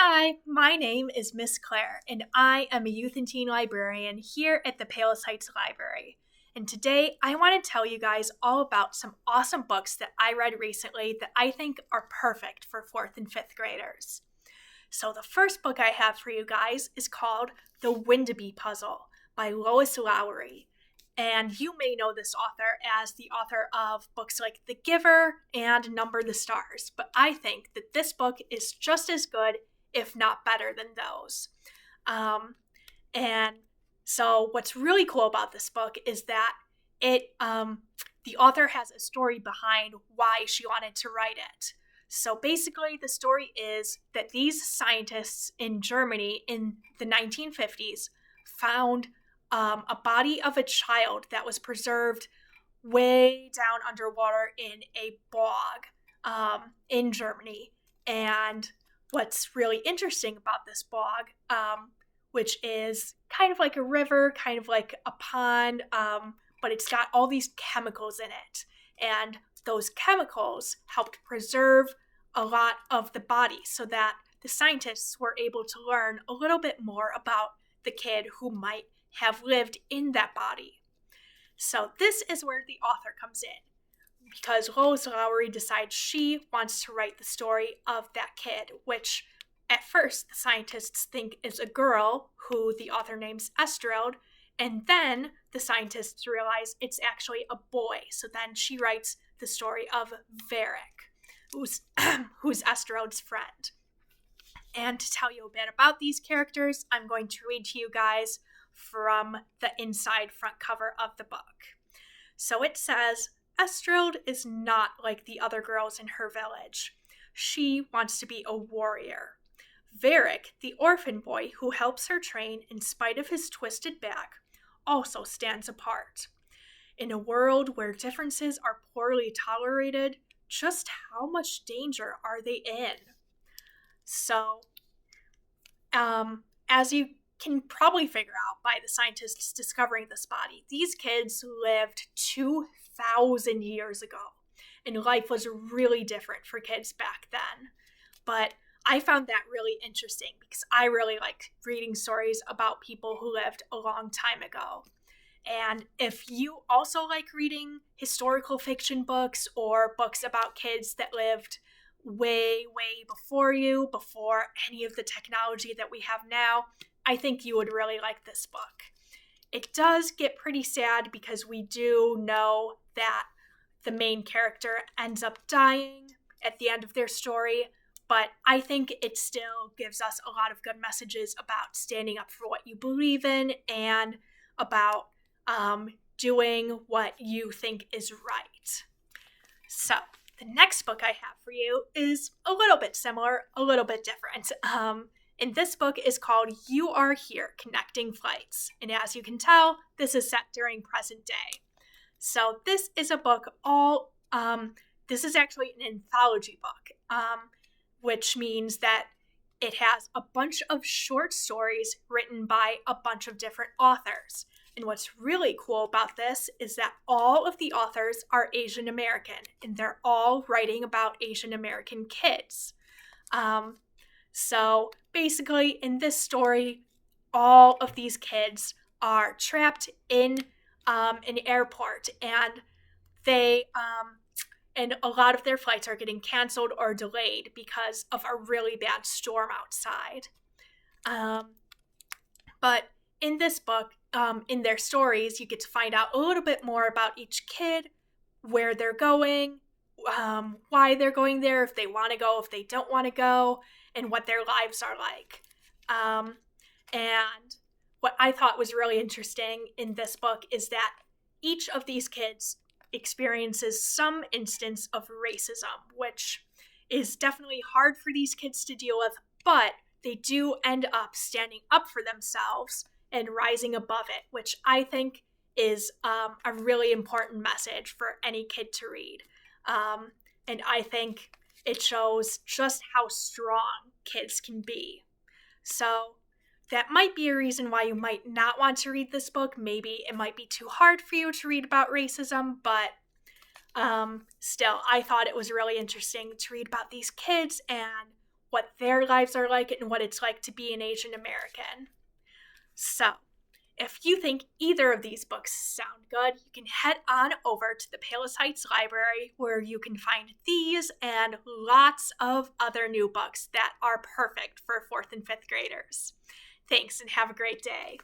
Hi, my name is Miss Claire, and I am a youth and teen librarian here at the Palos Heights Library. And today I want to tell you guys all about some awesome books that I read recently that I think are perfect for 4th and 5th graders. So the first book I have for you guys is called The Windeby Puzzle by Lois Lowry. And you may know this author as the author of books like The Giver and Number the Stars, but I think that this book is just as good, if not better than those. And so what's really cool about this book is that the author has a story behind why she wanted to write it. So basically, the story is that these scientists in Germany in the 1950s found a body of a child that was preserved way down underwater in a bog in Germany. And what's really interesting about this bog, which is kind of like a river, kind of like a pond, but it's got all these chemicals in it. And those chemicals helped preserve a lot of the body so that the scientists were able to learn a little bit more about the kid who might have lived in that body. So this is where the author comes in, because Lois Lowry decides she wants to write the story of that kid, which at first the scientists think is a girl who the author names Estreld, and then the scientists realize it's actually a boy. So then she writes the story of Varric, who's Estreld's friend. And to tell you a bit about these characters, I'm going to read to you guys from the inside front cover of the book. So it says, Estreld is not like the other girls in her village. She wants to be a warrior. Varric, the orphan boy who helps her train in spite of his twisted back, also stands apart. In a world where differences are poorly tolerated, just how much danger are they in? So, as you can probably figure out by the scientists discovering this body, these kids lived 2,000 years ago, and life was really different for kids back then. But I found that really interesting because I really like reading stories about people who lived a long time ago. And if you also like reading historical fiction books or books about kids that lived way before you, before any of the technology that we have now, I think you would really like this book. It does get pretty sad because we do know that the main character ends up dying at the end of their story, but I think it still gives us a lot of good messages about standing up for what you believe in and about doing what you think is right. So, the next book I have for you is a little bit similar, a little bit different. And this book is called You Are Here, Connecting Flights. And as you can tell, this is set during present day. So this is a book this is actually an anthology book, which means that it has a bunch of short stories written by a bunch of different authors. And what's really cool about this is that all of the authors are Asian American, and they're all writing about Asian American kids. So basically, in this story, all of these kids are trapped in an airport, and and a lot of their flights are getting canceled or delayed because of a really bad storm outside. But in this book, in their stories, you get to find out a little bit more about each kid, where they're going, why they're going there, if they want to go, if they don't want to go, and what their lives are like. And what I thought was really interesting in this book is that each of these kids experiences some instance of racism, which is definitely hard for these kids to deal with, but they do end up standing up for themselves and rising above it, which I think is a really important message for any kid to read. And I think it shows just how strong kids can be. So that might be a reason why you might not want to read this book. Maybe it might be too hard for you to read about racism, but still, I thought it was really interesting to read about these kids and what their lives are like and what it's like to be an Asian American. So, if you think either of these books sound good, you can head on over to the Palos Heights Library, where you can find these and lots of other new books that are perfect for 4th and 5th graders. Thanks, and have a great day.